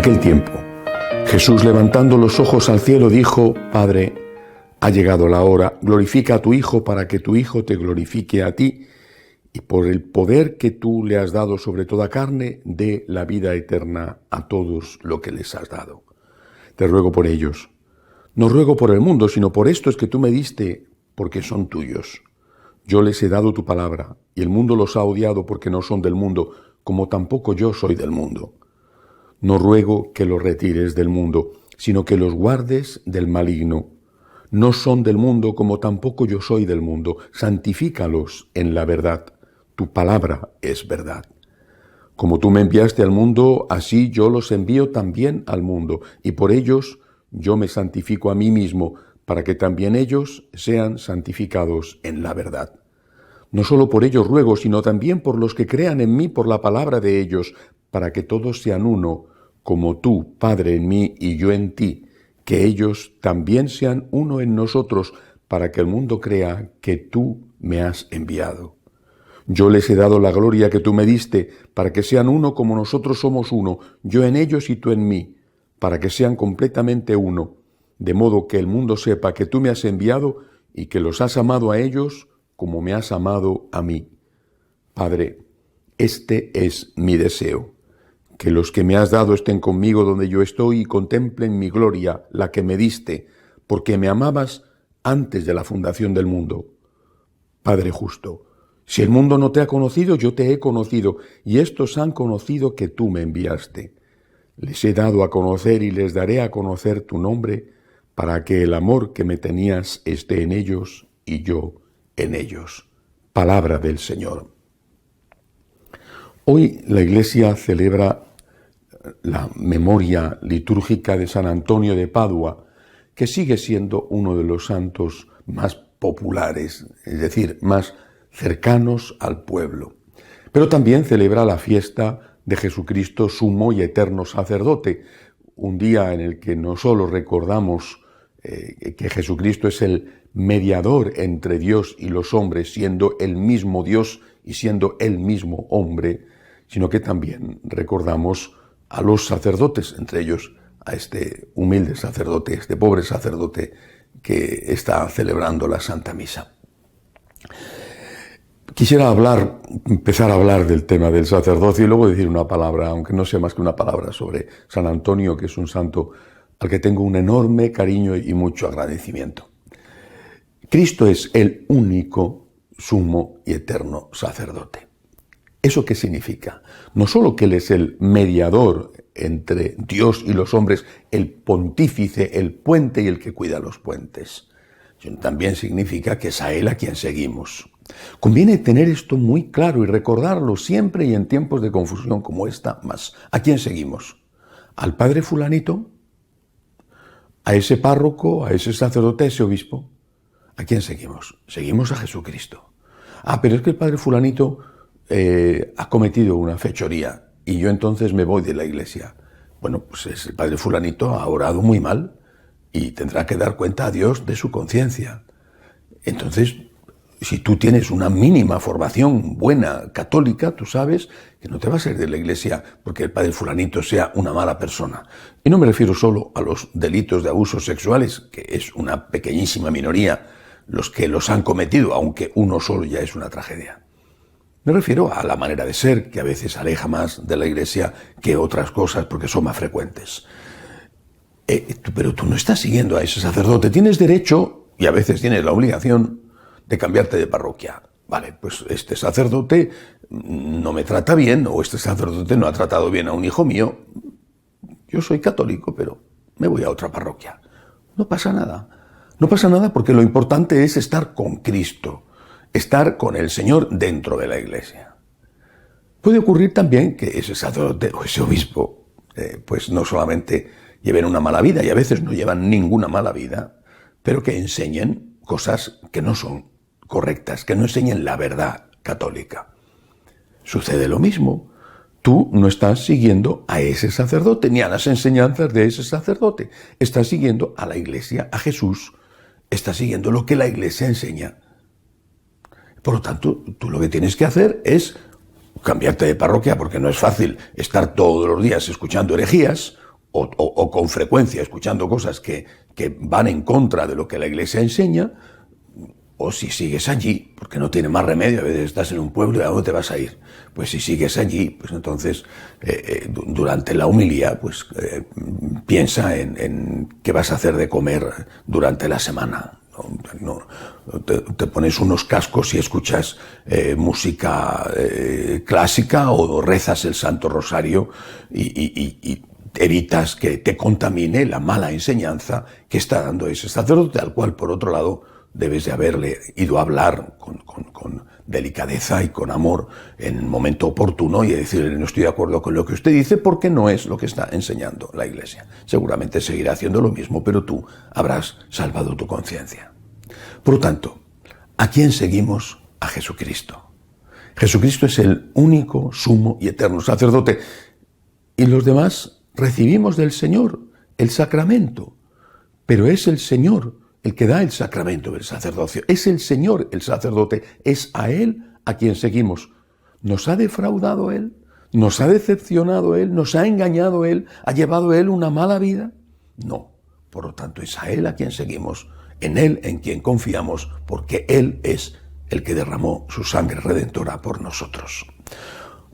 aquel tiempo, Jesús, levantando los ojos al cielo, dijo: Padre, ha llegado la hora, glorifica a tu Hijo para que tu Hijo te glorifique a ti, y por el poder que tú le has dado sobre toda carne, dé la vida eterna a todos lo que les has dado. Te ruego por ellos. No ruego por el mundo, sino por estos que tú me diste, porque son tuyos. Yo les he dado tu palabra, y el mundo los ha odiado porque no son del mundo, como tampoco yo soy del mundo. No ruego que los retires del mundo, sino que los guardes del maligno. No son del mundo, como tampoco yo soy del mundo. Santifícalos en la verdad. Tu palabra es verdad. Como tú me enviaste al mundo, así yo los envío también al mundo, y por ellos yo me santifico a mí mismo, para que también ellos sean santificados en la verdad. No solo por ellos ruego, sino también por los que crean en mí por la palabra de ellos, para que todos sean uno, como tú, Padre, en mí y yo en ti, que ellos también sean uno en nosotros, para que el mundo crea que tú me has enviado. Yo les he dado la gloria que tú me diste, para que sean uno como nosotros somos uno, yo en ellos y tú en mí, para que sean completamente uno, de modo que el mundo sepa que tú me has enviado y que los has amado a ellos como me has amado a mí. Padre, este es mi deseo, que los que me has dado estén conmigo donde yo estoy y contemplen mi gloria, la que me diste, porque me amabas antes de la fundación del mundo. Padre justo, si el mundo no te ha conocido, yo te he conocido, y estos han conocido que tú me enviaste. Les he dado a conocer y les daré a conocer tu nombre, para que el amor que me tenías esté en ellos y yo en ellos. Palabra del Señor. Hoy la Iglesia celebra la memoria litúrgica de San Antonio de Padua, que sigue siendo uno de los santos más populares, es decir, más cercanos al pueblo. Pero también celebra la fiesta de Jesucristo, sumo y eterno sacerdote, un día en el que no solo recordamos que Jesucristo es el mediador entre Dios y los hombres, siendo el mismo Dios y siendo el mismo hombre, sino que también recordamos a los sacerdotes, entre ellos a este humilde sacerdote, este pobre sacerdote que está celebrando la Santa Misa. Quisiera empezar a hablar del tema del sacerdocio y luego decir una palabra, aunque no sea más que una palabra, sobre San Antonio, que es un santo al que tengo un enorme cariño y mucho agradecimiento. Cristo es el único, sumo y eterno sacerdote. ¿Eso qué significa? No solo que Él es el mediador entre Dios y los hombres, el pontífice, el puente y el que cuida los puentes, sino también significa que es a Él a quien seguimos. Conviene tener esto muy claro y recordarlo siempre y en tiempos de confusión como esta más. ¿A quién seguimos? ¿Al padre fulanito? ¿A ese párroco? ¿A ese sacerdote? ¿A ese obispo? ¿A quién seguimos? Seguimos a Jesucristo. Pero es que el padre fulanito ha cometido una fechoría y yo entonces me voy de la iglesia. Bueno, pues el padre fulanito ha orado muy mal y tendrá que dar cuenta a Dios de su conciencia. Entonces, si tú tienes una mínima formación buena, católica, tú sabes que no te vas a ir de la iglesia porque el padre fulanito sea una mala persona. Y no me refiero solo a los delitos de abusos sexuales, que es una pequeñísima minoría los que los han cometido, aunque uno solo ya es una tragedia. Me refiero a la manera de ser, que a veces aleja más de la iglesia que otras cosas porque son más frecuentes. Pero tú no estás siguiendo a ese sacerdote. Tienes derecho, y a veces tienes la obligación, de cambiarte de parroquia. Vale, pues este sacerdote no me trata bien, o este sacerdote no ha tratado bien a un hijo mío. Yo soy católico, pero me voy a otra parroquia. No pasa nada. No pasa nada porque lo importante es estar con Cristo, estar con el Señor dentro de la iglesia. Puede ocurrir también que ese sacerdote o ese obispo, pues no solamente lleven una mala vida, y a veces no llevan ninguna mala vida, pero que enseñen cosas que no son correctas, que no enseñen la verdad católica. Sucede lo mismo. Tú no estás siguiendo a ese sacerdote, ni a las enseñanzas de ese sacerdote. Estás siguiendo a la iglesia, a Jesús. Estás siguiendo lo que la iglesia enseña. Por lo tanto, tú lo que tienes que hacer es cambiarte de parroquia, porque no es fácil estar todos los días escuchando herejías, o con frecuencia escuchando cosas que van en contra de lo que la Iglesia enseña, o si sigues allí, porque no tiene más remedio, a veces estás en un pueblo y ¿a dónde te vas a ir? Pues si sigues allí, pues entonces durante la homilía, pues piensa en qué vas a hacer de comer durante la semana. Te pones unos cascos y escuchas música clásica o rezas el Santo Rosario y evitas que te contamine la mala enseñanza que está dando ese sacerdote, al cual, por otro lado, debes de haberle ido a hablar con delicadeza y con amor en el momento oportuno y decirle: no estoy de acuerdo con lo que usted dice porque no es lo que está enseñando la Iglesia. Seguramente seguirá haciendo lo mismo, pero tú habrás salvado tu conciencia. Por lo tanto, ¿a quién seguimos? A Jesucristo. Jesucristo es el único, sumo y eterno sacerdote. Y los demás recibimos del Señor el sacramento, pero es el Señor el que da el sacramento del sacerdocio. Es el Señor el sacerdote, es a Él a quien seguimos. ¿Nos ha defraudado Él? ¿Nos ha decepcionado Él? ¿Nos ha engañado Él? ¿Ha llevado Él una mala vida? No. Por lo tanto, es a Él a quien seguimos, en Él en quien confiamos, porque Él es el que derramó su sangre redentora por nosotros.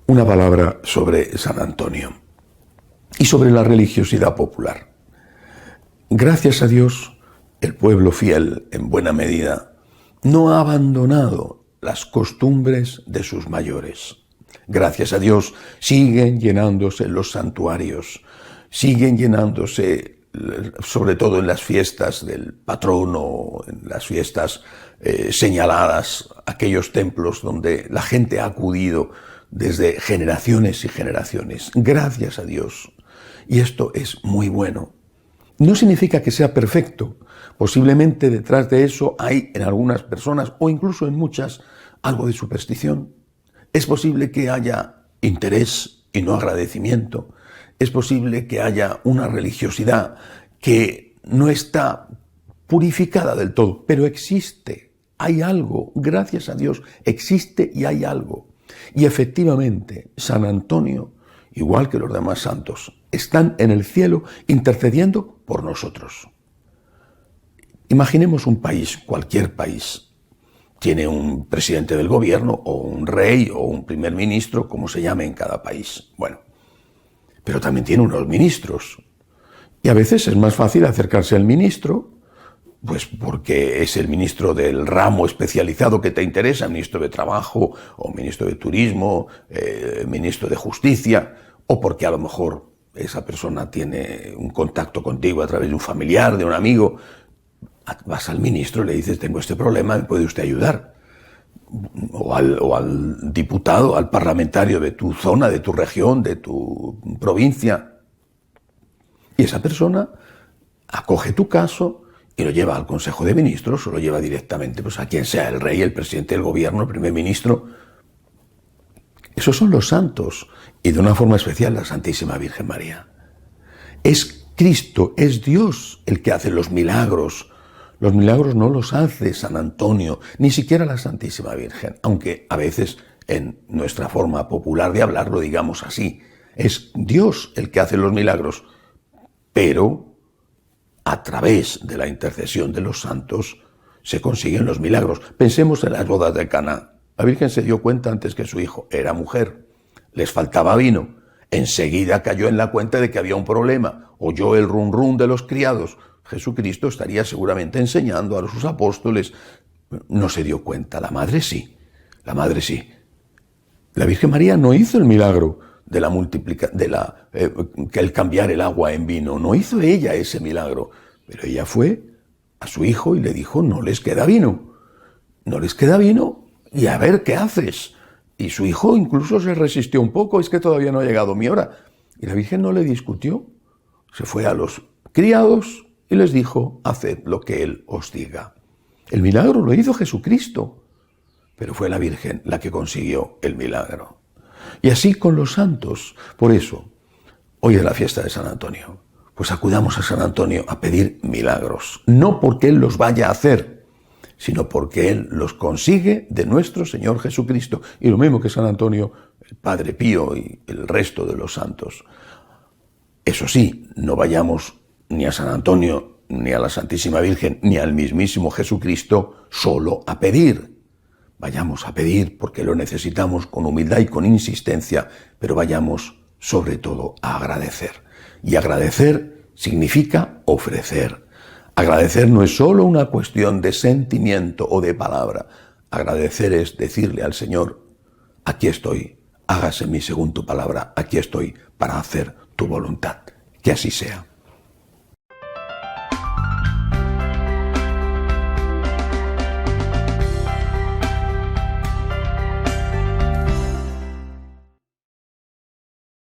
Una palabra sobre San Antonio y sobre la religiosidad popular. Gracias a Dios, el pueblo fiel, en buena medida, no ha abandonado las costumbres de sus mayores. Gracias a Dios, siguen llenándose los santuarios, siguen llenándose, sobre todo en las fiestas del patrono, en las fiestas señaladas, aquellos templos donde la gente ha acudido desde generaciones y generaciones. Gracias a Dios. Y esto es muy bueno. No significa que sea perfecto. Posiblemente detrás de eso hay en algunas personas, o incluso en muchas, algo de superstición. Es posible que haya interés y no agradecimiento. Es posible que haya una religiosidad que no está purificada del todo, pero existe, hay algo, gracias a Dios, existe y hay algo. Y efectivamente, San Antonio, igual que los demás santos, están en el cielo intercediendo por nosotros. Imaginemos un país, cualquier país, tiene un presidente del gobierno o un rey o un primer ministro, como se llame en cada país. Bueno, pero también tiene unos ministros. Y a veces es más fácil acercarse al ministro, pues porque es el ministro del ramo especializado que te interesa, ministro de Trabajo o ministro de Turismo, ministro de Justicia, o porque a lo mejor esa persona tiene un contacto contigo a través de un familiar, de un amigo. Vas al ministro y le dices: tengo este problema, ¿me puede usted ayudar? O al diputado, al parlamentario de tu zona, de tu región, de tu provincia. Y esa persona acoge tu caso y lo lleva al Consejo de Ministros o lo lleva directamente pues, a quien sea, el rey, el presidente del gobierno, el primer ministro. Esos son los santos, y de una forma especial la Santísima Virgen María. Es Cristo, es Dios el que hace los milagros. Los milagros no los hace San Antonio, ni siquiera la Santísima Virgen, aunque a veces en nuestra forma popular de hablar lo digamos así. Es Dios el que hace los milagros, pero a través de la intercesión de los santos se consiguen los milagros. Pensemos en las bodas de Caná. La Virgen se dio cuenta antes que su hijo era mujer, les faltaba vino. Enseguida cayó en la cuenta de que había un problema, oyó el rum rum de los criados. Jesucristo estaría seguramente enseñando a sus apóstoles. No se dio cuenta, la madre sí, la madre sí. La Virgen María no hizo el milagro de la que el cambiar el agua en vino, no hizo ella ese milagro, pero ella fue a su hijo y le dijo: no les queda vino, y a ver qué haces. Y su hijo incluso se resistió un poco: es que todavía no ha llegado mi hora. Y la Virgen no le discutió, se fue a los criados y les dijo: haced lo que Él os diga. El milagro lo hizo Jesucristo, pero fue la Virgen la que consiguió el milagro. Y así con los santos. Por eso, hoy es la fiesta de San Antonio. Pues acudamos a San Antonio a pedir milagros. No porque Él los vaya a hacer, sino porque Él los consigue de nuestro Señor Jesucristo. Y lo mismo que San Antonio, el Padre Pío y el resto de los santos. Eso sí, no vayamos ni a San Antonio, ni a la Santísima Virgen, ni al mismísimo Jesucristo solo a pedir. Vayamos a pedir porque lo necesitamos con humildad y con insistencia, pero vayamos sobre todo a agradecer. Y agradecer significa ofrecer. Agradecer no es solo una cuestión de sentimiento o de palabra. Agradecer es decirle al Señor, aquí estoy, hágase en mí según tu palabra, aquí estoy para hacer tu voluntad. Que así sea.